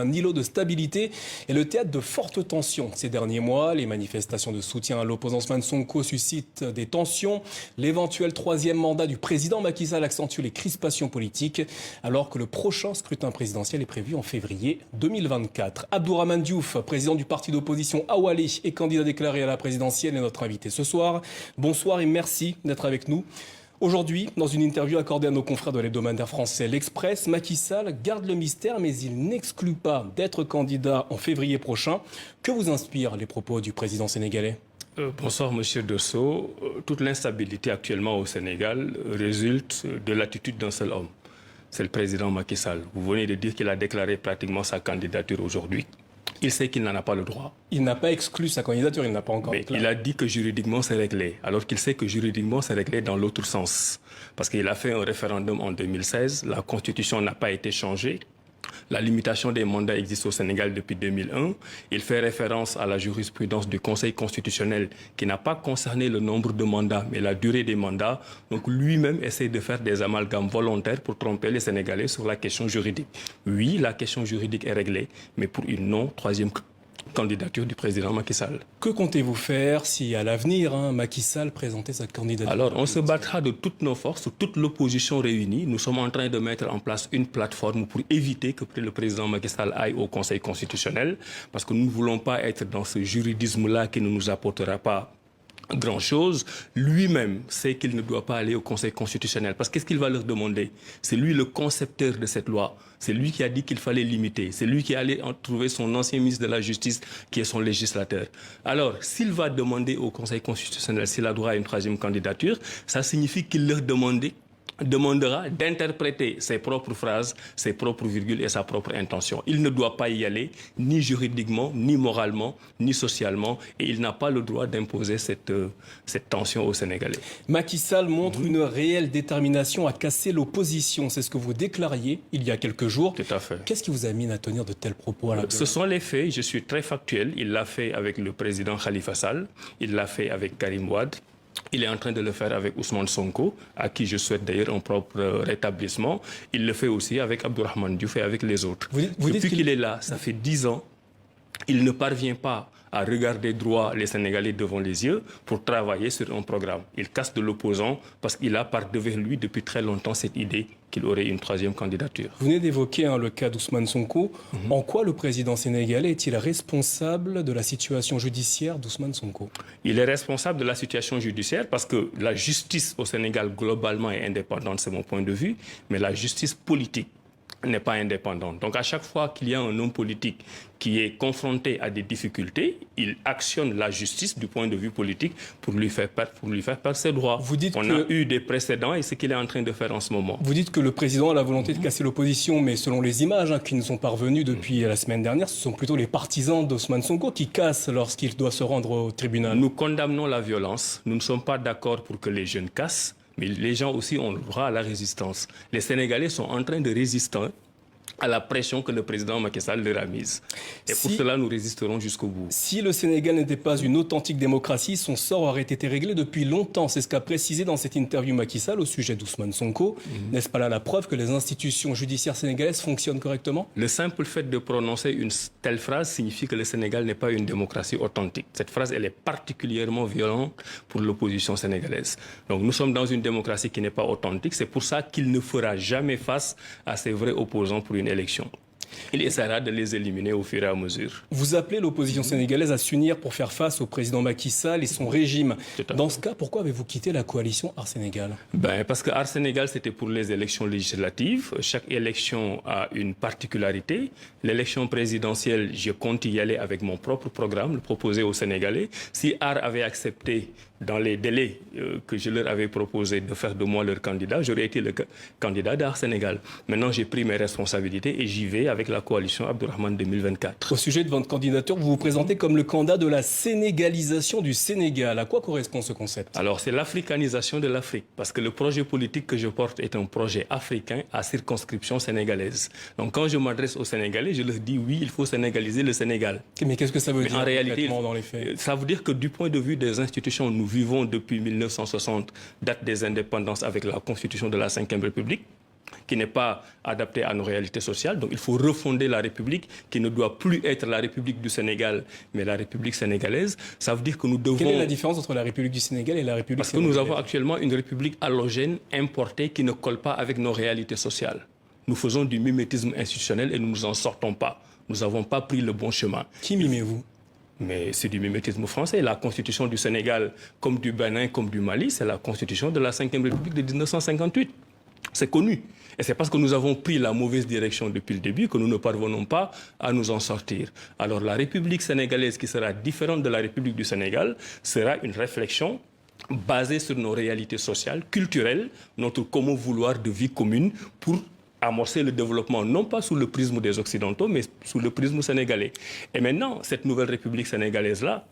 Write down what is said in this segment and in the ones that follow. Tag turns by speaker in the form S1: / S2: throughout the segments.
S1: Un îlot de stabilité est le théâtre de fortes tensions. Ces derniers mois, les manifestations de soutien à l'opposant Ousmane Sonko suscitent des tensions. L'éventuel troisième mandat du président Macky Sall accentue les crispations politiques, alors que le prochain scrutin présidentiel est prévu en février 2024. Abdourahmane Diouf, président du parti d'opposition Awalé et candidat déclaré à la présidentielle, est notre invité ce soir. Bonsoir et merci d'être avec nous. Aujourd'hui, dans une interview accordée à nos confrères de l'hebdomadaire français L'Express, Macky Sall garde le mystère, mais il n'exclut pas d'être candidat en février prochain. Que vous inspirent les propos du président sénégalais ?
S2: Bonsoir, Monsieur Dosso. Toute l'instabilité actuellement au Sénégal résulte de l'attitude d'un seul homme. C'est le président Macky Sall. Vous venez de dire qu'il a déclaré pratiquement sa candidature aujourd'hui. Il sait qu'il n'en a pas le droit.
S1: Il n'a pas exclu sa candidature, il n'a pas encore déclaré.
S2: Il a dit que juridiquement c'est réglé, alors qu'il sait que juridiquement c'est réglé dans l'autre sens. Parce qu'il a fait un référendum en 2016, la constitution n'a pas été changée. La limitation des mandats existe au Sénégal depuis 2001. Il fait référence à la jurisprudence du Conseil constitutionnel qui n'a pas concerné le nombre de mandats, mais la durée des mandats. Donc lui-même essaie de faire des amalgames volontaires pour tromper les Sénégalais sur la question juridique. Oui, la question juridique est réglée, mais pour une non-troisième candidature du président Macky Sall.
S1: Que comptez-vous faire si, à l'avenir, Macky Sall présentait sa candidature ?
S2: Alors, on se battra de toutes nos forces, toute l'opposition réunie. Nous sommes en train de mettre en place une plateforme pour éviter que le président Macky Sall aille au Conseil constitutionnel, parce que nous ne voulons pas être dans ce juridisme-là qui ne nous apportera pas grand-chose. Lui-même sait qu'il ne doit pas aller au Conseil constitutionnel. Parce qu'est-ce qu'il va leur demander? C'est lui le concepteur de cette loi. C'est lui qui a dit qu'il fallait limiter. C'est lui qui allait trouver son ancien ministre de la Justice, qui est son législateur. Alors, s'il va demander au Conseil constitutionnel s'il a droit à une troisième candidature, ça signifie qu'il leur demandera d'interpréter ses propres phrases, ses propres virgules et sa propre intention. Il ne doit pas y aller, ni juridiquement, ni moralement, ni socialement, et il n'a pas le droit d'imposer cette tension aux Sénégalais.
S1: Macky Sall montre une réelle détermination à casser l'opposition. C'est ce que vous déclariez il y a quelques jours.
S2: Tout à fait.
S1: Qu'est-ce qui vous amène à tenir de tels propos ?
S2: Ce sont les faits, je suis très factuel. Il l'a fait avec le président Khalifa Sall, il l'a fait avec Karim Wade. Il est en train de le faire avec Ousmane Sonko, à qui je souhaite d'ailleurs un propre rétablissement. Il le fait aussi avec Abdourahmane Diouf et avec les autres. Depuis qu'il est là, ça fait 10 ans, il ne parvient pas à regarder droit les Sénégalais devant les yeux pour travailler sur un programme. Il casse de l'opposant parce qu'il a par devers lui depuis très longtemps cette idée qu'il aurait une troisième candidature.
S1: Vous venez d'évoquer le cas d'Ousmane Sonko. En quoi le président sénégalais est-il responsable de la situation judiciaire d'Ousmane Sonko ?
S2: Il est responsable de la situation judiciaire parce que la justice au Sénégal globalement est indépendante, c'est mon point de vue, mais la justice politique n'est pas indépendante. Donc à chaque fois qu'il y a un homme politique qui est confronté à des difficultés, il actionne la justice du point de vue politique pour lui faire perdre ses droits. On a eu des précédents et c'est ce qu'il est en train de faire en ce moment.
S1: Vous dites que le président a la volonté de casser l'opposition, mais selon les images qui nous sont parvenues depuis la semaine dernière, ce sont plutôt les partisans d'Ousmane Sonko qui cassent lorsqu'il doit se rendre au tribunal.
S2: Nous condamnons la violence. Nous ne sommes pas d'accord pour que les jeunes cassent. Mais les gens aussi ont le droit à la résistance. Les Sénégalais sont en train de résister à la pression que le président Macky Sall leur a mise. Et pour cela, nous résisterons jusqu'au bout.
S1: Si le Sénégal n'était pas une authentique démocratie, son sort aurait été réglé depuis longtemps. C'est ce qu'a précisé dans cette interview Macky Sall au sujet d'Ousmane Sonko. N'est-ce pas là la preuve que les institutions judiciaires sénégalaises fonctionnent correctement ?
S2: Le simple fait de prononcer une telle phrase signifie que le Sénégal n'est pas une démocratie authentique. Cette phrase, elle est particulièrement violente pour l'opposition sénégalaise. Donc nous sommes dans une démocratie qui n'est pas authentique. C'est pour ça qu'il ne fera jamais face à ses vrais opposants pour une élection. Il essaiera de les éliminer au fur et à mesure.
S1: Vous appelez l'opposition sénégalaise à s'unir pour faire face au président Macky Sall et son régime. Dans ce cas, pourquoi avez-vous quitté la coalition Art Sénégal ?
S2: Parce que Art Sénégal, c'était pour les élections législatives. Chaque élection a une particularité. L'élection présidentielle, je compte y aller avec mon propre programme, le proposer aux Sénégalais. Si Art avait accepté dans les délais que je leur avais proposé de faire de moi leur candidat, j'aurais été le candidat d'Art Sénégal. Maintenant, j'ai pris mes responsabilités et j'y vais avec la coalition Abdourahmane 2024.
S1: Au sujet de votre candidature, vous vous présentez comme le candidat de la sénégalisation du Sénégal. À quoi correspond ce concept ?
S2: Alors, c'est l'africanisation de l'Afrique, parce que le projet politique que je porte est un projet africain à circonscription sénégalaise. Donc, quand je m'adresse aux Sénégalais, je leur dis oui, il faut sénégaliser le Sénégal.
S1: Mais qu'est-ce que ça veut dire
S2: en réalité,
S1: dans les faits ?
S2: Ça veut dire que du point de vue des institutions, nous vivons depuis 1960, date des indépendances avec la constitution de la Ve République. qui n'est pas adapté à nos réalités sociales. Donc il faut refonder la République qui ne doit plus être la République du Sénégal, mais la République sénégalaise. Ça veut dire que nous devons...
S1: Quelle est la différence entre la République du Sénégal et la République sénégalaise?
S2: Parce que nous avons actuellement une République allogène, importée, qui ne colle pas avec nos réalités sociales. Nous faisons du mimétisme institutionnel et nous ne nous en sortons pas. Nous n'avons pas pris le bon chemin.
S1: Qui mimez-vous?
S2: Mais c'est du mimétisme français. La constitution du Sénégal, comme du Bénin, comme du Mali, c'est la constitution de la 5e République de 1958. C'est connu. Et c'est parce que nous avons pris la mauvaise direction depuis le début que nous ne parvenons pas à nous en sortir. Alors la République sénégalaise, qui sera différente de la République du Sénégal, sera une réflexion basée sur nos réalités sociales, culturelles, notre commun vouloir de vie commune pour amorcer le développement, non pas sous le prisme des Occidentaux, mais sous le prisme sénégalais. Et maintenant, cette nouvelle République sénégalaise-là,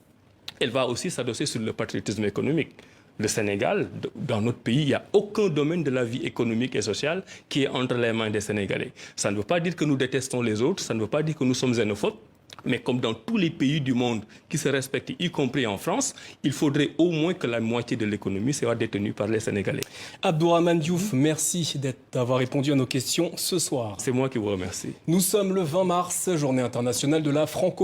S2: elle va aussi s'adosser sur le patriotisme économique. Le Sénégal, dans notre pays, il n'y a aucun domaine de la vie économique et sociale qui est entre les mains des Sénégalais. Ça ne veut pas dire que nous détestons les autres, ça ne veut pas dire que nous sommes xénophobes, mais comme dans tous les pays du monde qui se respectent, y compris en France, il faudrait au moins que la moitié de l'économie soit détenue par les Sénégalais.
S1: Abdourahmane Diouf, merci d'avoir répondu à nos questions ce soir.
S2: C'est moi qui vous remercie.
S1: Nous sommes le 20 mars, journée internationale de la francophonie.